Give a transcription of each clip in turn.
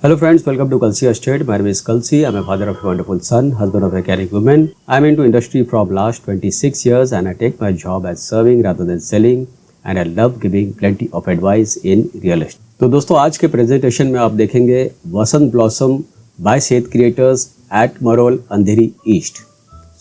Hello friends, welcome to Kalsi Estate. My name is Kalsi. I'm a father of a wonderful son, husband of a caring woman. I'm into industry from last 26 years and I take my job as serving rather than selling and I love giving plenty of advice in real estate. तो दोस्तों आज के presentation में आप देखेंगे Vasant blossom by Seth creators at Marol Andheri east.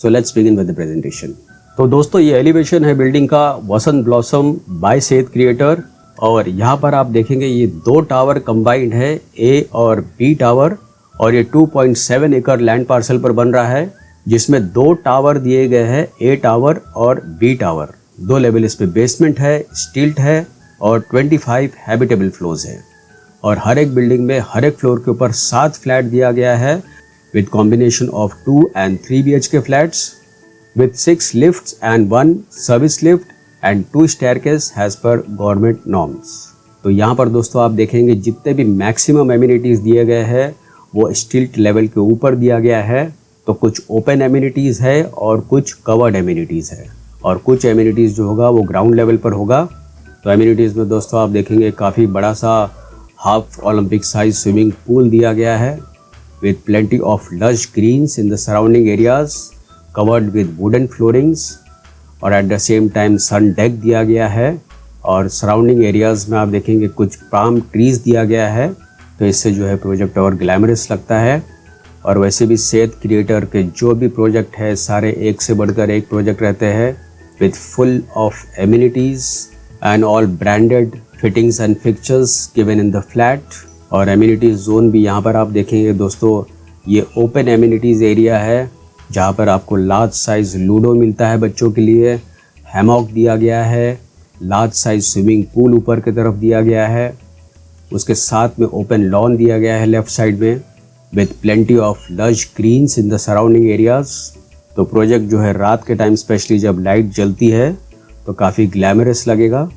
So let's begin with the presentation. तो दोस्तों ये एलिवेशन है बिल्डिंग का Vasant blossom by Seth creator और यहाँ पर आप देखेंगे ये दो टावर कंबाइंड है, ए और बी टावर, और ये 2.7 एकड़ लैंड पार्सल पर बन रहा है जिसमें दो टावर दिए गए हैं, ए टावर और बी टावर. दो लेवल इस पे बेसमेंट है, स्टील्ट है और 25 हैबिटेबल फ्लोर्स है. और हर एक बिल्डिंग में हर एक फ्लोर के ऊपर 7 फ्लैट दिया गया है with combination of 2 and 3 BHK flats with 6 lifts and 1 service lift and 2 staircase as per government norms. तो यहाँ पर दोस्तों आप देखेंगे जितने भी मैक्सिमम एमिनिटीज़ दिए गए हैं वो स्टिल्ट लेवल के ऊपर दिया गया है. तो कुछ ओपन एमिनिटीज़ है और कुछ कवर्ड एमिनिटीज़ है और कुछ एमिनिटीज़ जो होगा वो ग्राउंड लेवल पर होगा. तो एमिनिटीज़ में दोस्तों आप देखेंगे काफ़ी बड़ा सा half Olympic size swimming pool दिया गया है with plenty of lush greens in the surrounding areas covered with wooden floorings और at the same time sun deck दिया गया है. और सराउंडिंग एरियाज़ में आप देखेंगे कुछ पाम ट्रीज़ दिया गया है. तो इससे जो है प्रोजेक्ट और ग्लैमरस लगता है. और वैसे भी सेठ क्रिएटर के जो भी प्रोजेक्ट है सारे एक से बढ़कर एक प्रोजेक्ट रहते हैं with full of amenities and all branded fittings and fixtures given in the flat. और एमिनिटीज़ जोन भी यहाँ पर आप देखेंगे दोस्तों ये ओपन एमिनिटीज़ एरिया है जहाँ पर आपको लार्ज साइज़ लूडो मिलता है बच्चों के लिए, हैमॉक दिया गया है, लार्ज साइज़ स्विमिंग पूल ऊपर की तरफ दिया गया है, उसके साथ में ओपन लॉन दिया गया है लेफ़्ट साइड में with plenty of lush greens in the surrounding areas. तो प्रोजेक्ट जो है रात के टाइम स्पेशली जब लाइट जलती है तो काफ़ी ग्लैमरस लगेगा.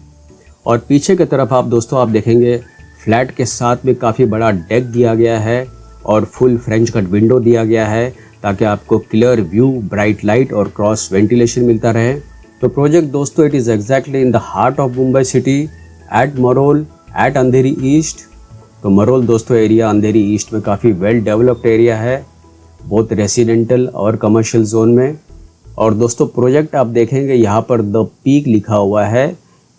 और पीछे की तरफ आप दोस्तों आप देखेंगे फ्लैट के साथ में काफ़ी बड़ा डेक दिया गया है और फुल फ्रेंच कट विंडो दिया गया है ताकि आपको क्लियर व्यू, ब्राइट लाइट और क्रॉस वेंटिलेशन मिलता रहे. तो प्रोजेक्ट दोस्तों it is exactly in the heart of Mumbai city at Marol at Andheri east. तो मरोल दोस्तों एरिया अंधेरी ईस्ट में काफ़ी वेल डेवलप्ड एरिया है बहुत रेसिडेंटल और कमर्शियल जोन में. और दोस्तों प्रोजेक्ट आप देखेंगे यहाँ पर द पीक लिखा हुआ है,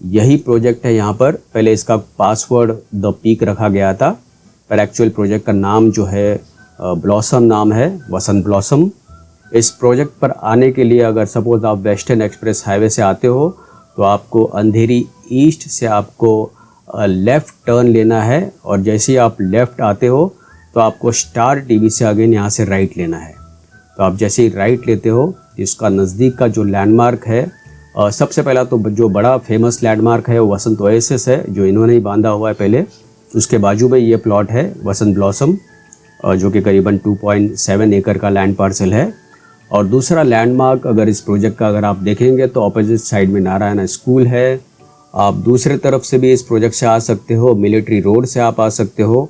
यही प्रोजेक्ट है. यहाँ पर पहले इसका पासवर्ड द पीक रखा गया था पर एक्चुअल प्रोजेक्ट का नाम जो है ब्लॉसम नाम है, वसंत ब्लॉसम. इस प्रोजेक्ट पर आने के लिए अगर सपोज आप वेस्टर्न एक्सप्रेस हाईवे से आते हो तो आपको अंधेरी ईस्ट से आपको लेफ़्ट टर्न लेना है और जैसे ही आप लेफ़्ट आते हो तो आपको स्टार टीवी से अगेन यहाँ से राइट लेना है. तो आप जैसे ही राइट लेते हो इसका नज़दीक का जो लैंडमार्क है सबसे पहला तो जो बड़ा फेमस लैंडमार्क है वो वसंत ओएसिस है जो इन्होंने ही बांधा हुआ है पहले. उसके बाजू में ये प्लॉट है वसंत ब्लॉसम जो कि करीबन 2.7 एकड़ का लैंड पार्सल है. और दूसरा लैंडमार्क अगर इस प्रोजेक्ट का अगर आप देखेंगे तो ऑपोजिट साइड में नारायण स्कूल है. आप दूसरे तरफ से भी इस प्रोजेक्ट से आ सकते हो, मिलिट्री रोड से आप आ सकते हो.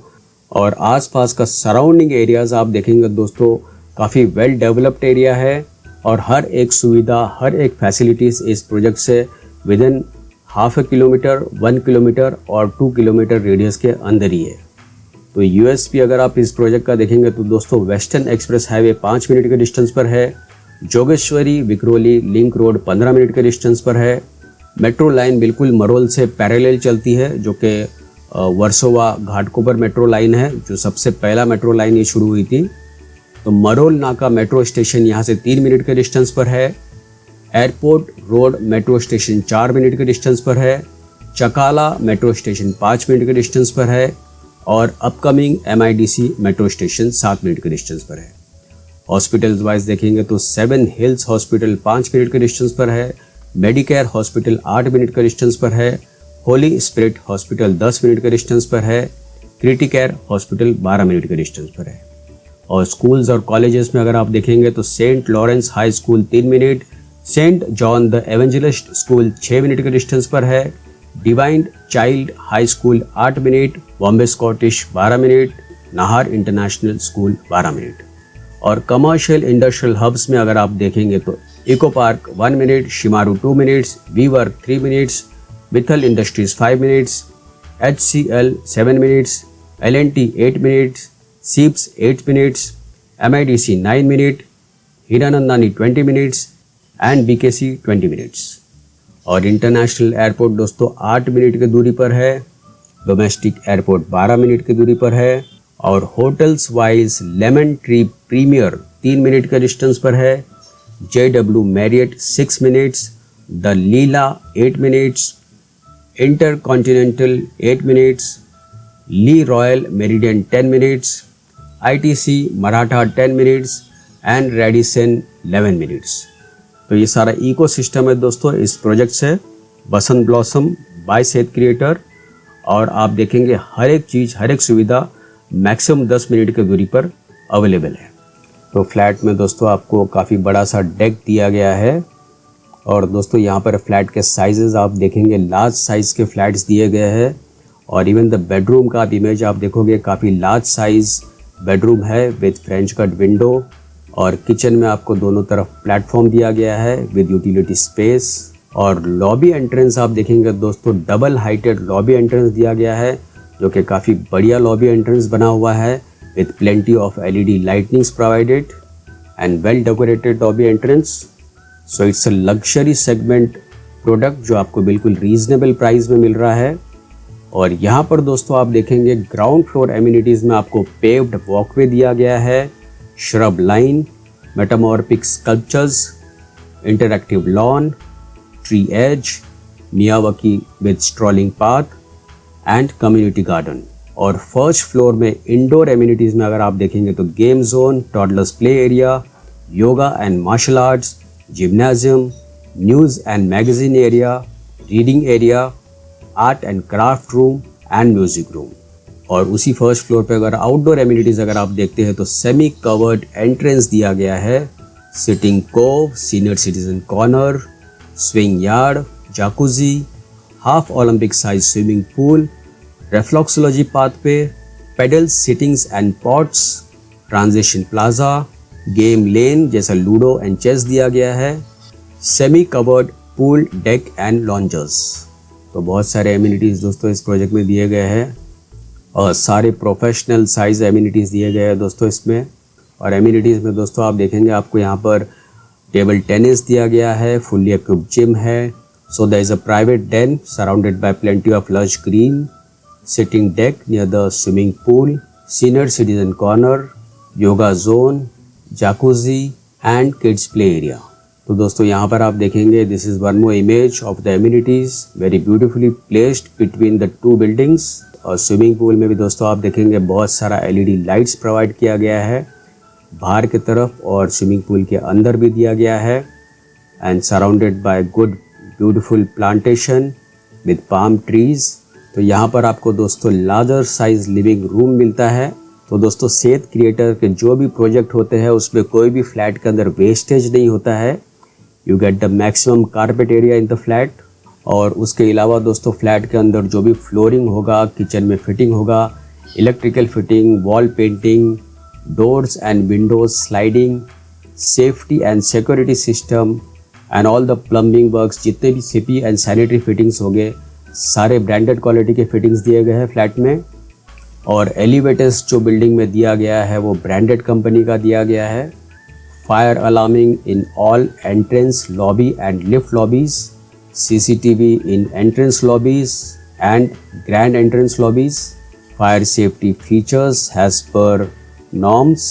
और आसपास का सराउंडिंग एरियाज़ आप देखेंगे दोस्तों काफ़ी वेल डेवलप्ड एरिया है और हर एक सुविधा, हर एक फैसिलिटीज़ इस प्रोजेक्ट से विद इन ½ किलोमीटर, 1 किलोमीटर और 2 किलोमीटर रेडियस के अंदर ही है. तो यूएसपी अगर आप इस प्रोजेक्ट का देखेंगे तो दोस्तों वेस्टर्न एक्सप्रेस हाईवे 5 मिनट के डिस्टेंस पर है, Jogeshwari Vikhroli link road 15 minute के डिस्टेंस पर है, मेट्रो लाइन बिल्कुल मरोल से पैरेलल चलती है जो कि वर्सोवा घाटकोपर मेट्रो लाइन है जो सबसे पहला मेट्रो लाइन ये शुरू हुई थी. तो मरोल नाका मेट्रो स्टेशन यहाँ से 3 मिनट के डिस्टेंस पर है, airport road metro station 4 minute के डिस्टेंस पर है, चकाला मेट्रो स्टेशन 5 मिनट के डिस्टेंस पर है और upcoming MIDC metro station 7 minute के डिस्टेंस पर है. हॉस्पिटल्स वाइज देखेंगे तो 7 हिल्स हॉस्पिटल 5 मिनट के डिस्टेंस पर है, मेडिकेयर हॉस्पिटल 8 मिनट के डिस्टेंस पर है, होली स्पिरिट हॉस्पिटल 10 मिनट के डिस्टेंस पर है, क्रिटिकेयर हॉस्पिटल 12 मिनट के डिस्टेंस पर है. और स्कूल्स और कॉलेजेस में अगर आप देखेंगे तो Saint Lawrence high school 3 minute, Saint John the Evangelist school 6 minute के डिस्टेंस पर है, Divine Child high school 8 minute, Bombay Scottish 12 minute, Nahar international school 12 minute. और कमर्शियल इंडस्ट्रियल हब्स में अगर आप देखेंगे तो eco park 1 minute, Shemaroo 2 minutes, WeWork 3 minutes, Mittal industries 5 minutes, HCL 7 minutes, L&T 8 minutes, SEEPS 8 minutes, MIDC 9 minutes, Hiranandani 20 minutes and BKC 20 minutes। और international airport दोस्तों 8 minute की दूरी पर है, डोमेस्टिक एयरपोर्ट 12 मिनट की दूरी पर है और hotels wise Lemon Tree Premier 3 minute के डिस्टेंस पर है, JW Marriott 6 minutes, the Leela 8 minutes, InterContinental 8 minutes, Le Royal Meridien 10 minutes, ITC Maratha 10 minutes and Radisson 11 minutes. तो ये सारा इकोसिस्टम है दोस्तों इस प्रोजेक्ट से, Basant blossom by Sehat creator. और आप देखेंगे हर एक चीज़, हर एक सुविधा मैक्सिमम 10 मिनट की दूरी पर अवेलेबल है। तो फ्लैट में दोस्तों आपको काफ़ी बड़ा सा डेक दिया गया है और दोस्तों यहाँ पर फ्लैट के साइजेस आप देखेंगे लार्ज साइज़ के फ्लैट्स दिए गए हैं और इवन द बेडरूम का आप इमेज आप देखोगे काफ़ी लार्ज साइज़ बेडरूम है विद फ्रेंच कट विंडो और किचन में आपको दोनों तरफ प्लेटफॉर्म दिया गया है विद यूटिलिटी स्पेस। और लॉबी एंट्रेंस आप देखेंगे दोस्तों डबल हाइटेड लॉबी एंट्रेंस दिया गया है जो कि काफ़ी बढ़िया लॉबी एंट्रेंस बना हुआ है with plenty of LED lightnings provided and well decorated lobby entrance. So it's a luxury segment product जो आपको बिल्कुल रीजनेबल प्राइस में मिल रहा है। और यहाँ पर दोस्तों आप देखेंगे ग्राउंड फ्लोर एमिनिटीज़ में आपको पेव्ड वॉकवे दिया गया है, shrub line, metamorphic sculptures, interactive lawn, tree age, Miyawaki with strolling path and community garden. और फर्स्ट फ्लोर में इंडोर एमिनिटीज़ में अगर आप देखेंगे तो game zone, toddlers play area, yoga and martial arts, gymnasium, news and magazine area, reading area, art and craft room and music room. और उसी first floor पे अगर आउटडोर एमिनिटीज़ अगर आप देखते हैं तो सेमी कवर्ड एंट्रेंस दिया गया है, sitting cove, senior citizen corner, swing yard, jacuzzi, half Olympic size swimming pool, reflexology pathway, pedal sittings and pots, transition plaza, game lane जैसा लूडो एंड चेस दिया गया है, semi covered pool deck and loungers. तो बहुत सारे amenities दोस्तों इस project में दिए गए हैं और सारे प्रोफेशनल साइज एमिनिटीज़ दिए गए हैं दोस्तों इसमें। और एमिनिटीज़ में दोस्तों आप देखेंगे आपको यहाँ पर टेबल टेनिस दिया गया है, फुल्ली इक्विप्ड जिम है, so there is a private den surrounded by plenty of lush green, sitting deck near the swimming pool, senior citizen corner, yoga zone, jacuzzi and kids play area. तो दोस्तों यहाँ पर आप देखेंगे this is one more image of the amenities very beautifully placed between the two buildings. और swimming pool में भी दोस्तों आप देखेंगे बहुत सारा LED लाइट्स प्रोवाइड किया गया है बाहर की तरफ और स्विमिंग पूल के अंदर भी दिया गया है and surrounded by good beautiful plantation with palm trees. तो यहाँ पर आपको दोस्तों लार्जर साइज लिविंग रूम मिलता है। तो दोस्तों सेहत क्रिएटर के जो भी प्रोजेक्ट होते हैं उसमें कोई भी फ्लैट के अंदर वेस्टेज नहीं होता है, you get the maximum carpet area in the flat. और उसके अलावा दोस्तों फ्लैट के अंदर जो भी फ्लोरिंग होगा, किचन में फिटिंग होगा, electrical fitting, wall painting, doors and Windows sliding, safety and security system and all the plumbing works, जितने भी CP एंड सैनिटरी फिटिंग्स हो गए सारे ब्रांडेड क्वालिटी के फिटिंग्स दिए गए हैं फ्लैट में। और एलिवेटर्स जो बिल्डिंग में दिया गया है वो ब्रांडेड कंपनी का दिया गया है। Fire alarming in all entrance lobby and lift lobbies, CCTV in entrance lobbies and grand entrance lobbies, fire safety features as per norms,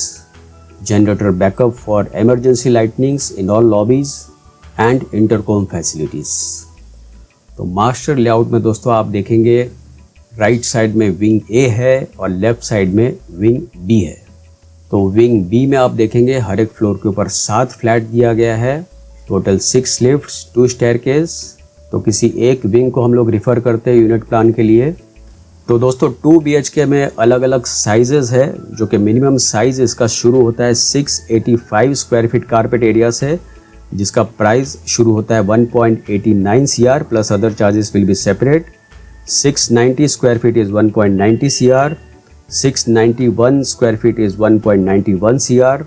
generator backup for emergency lightnings in all lobbies and intercom facilities। तो master layout में दोस्तों आप देखेंगे right side में wing A है और left side में wing B है। तो विंग B में आप देखेंगे हर एक फ्लोर के ऊपर 7 फ्लैट दिया गया है, टोटल 6 लिफ्ट्स, 2 स्टेयरकेस। तो किसी एक विंग को हम लोग रिफ़र करते हैं यूनिट प्लान के लिए। तो दोस्तों 2 BHK में अलग अलग साइजेस है जो कि मिनिमम साइज इसका शुरू होता है 685 स्क्वायर फीट कारपेट एरिया से, जिसका प्राइस शुरू होता है 1.89 CR plus other charges will be separate. 690 square feet is 1.90 CR, 691 square feet is 1.91 CR,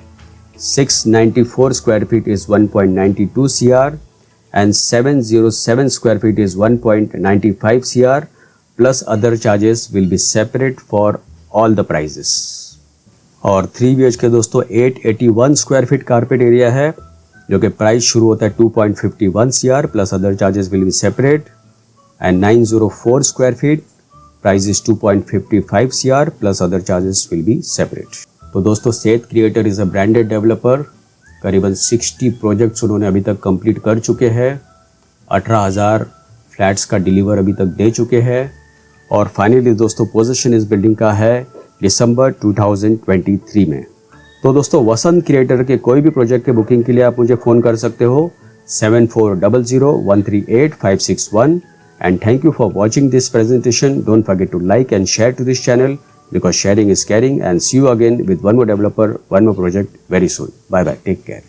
694 square feet is 1.92 CR and 707 square feet is 1.95 CR plus other charges will be separate for all the prices. और 3 BHK दोस्तों 881 square feet carpet area है, जो कि price शुरू होता है 2.51 CR plus other charges will be separate. And 904 square feet price is 2.55 CR plus other charges will be separate. तो दोस्तों सेठ creator is a branded developer. करीबन 60 प्रोजेक्ट्स उन्होंने अभी तक कंप्लीट कर चुके हैं. 18,000 फ्लैट्स का डिलीवर अभी तक दे चुके हैं. और फाइनली दोस्तों पोजीशन इस बिल्डिंग का है दिसंबर 2023 में. तो दोस्तों वसंत क्रिएटर के कोई भी प्रोजेक्ट के बुकिंग के लिए आप मुझे फ़ोन कर सकते हो 7400138561. And thank you for watching this presentation. Don't forget to like and share to this channel because sharing is caring. And see you again with one more developer, one more project very soon. Bye bye. Take care.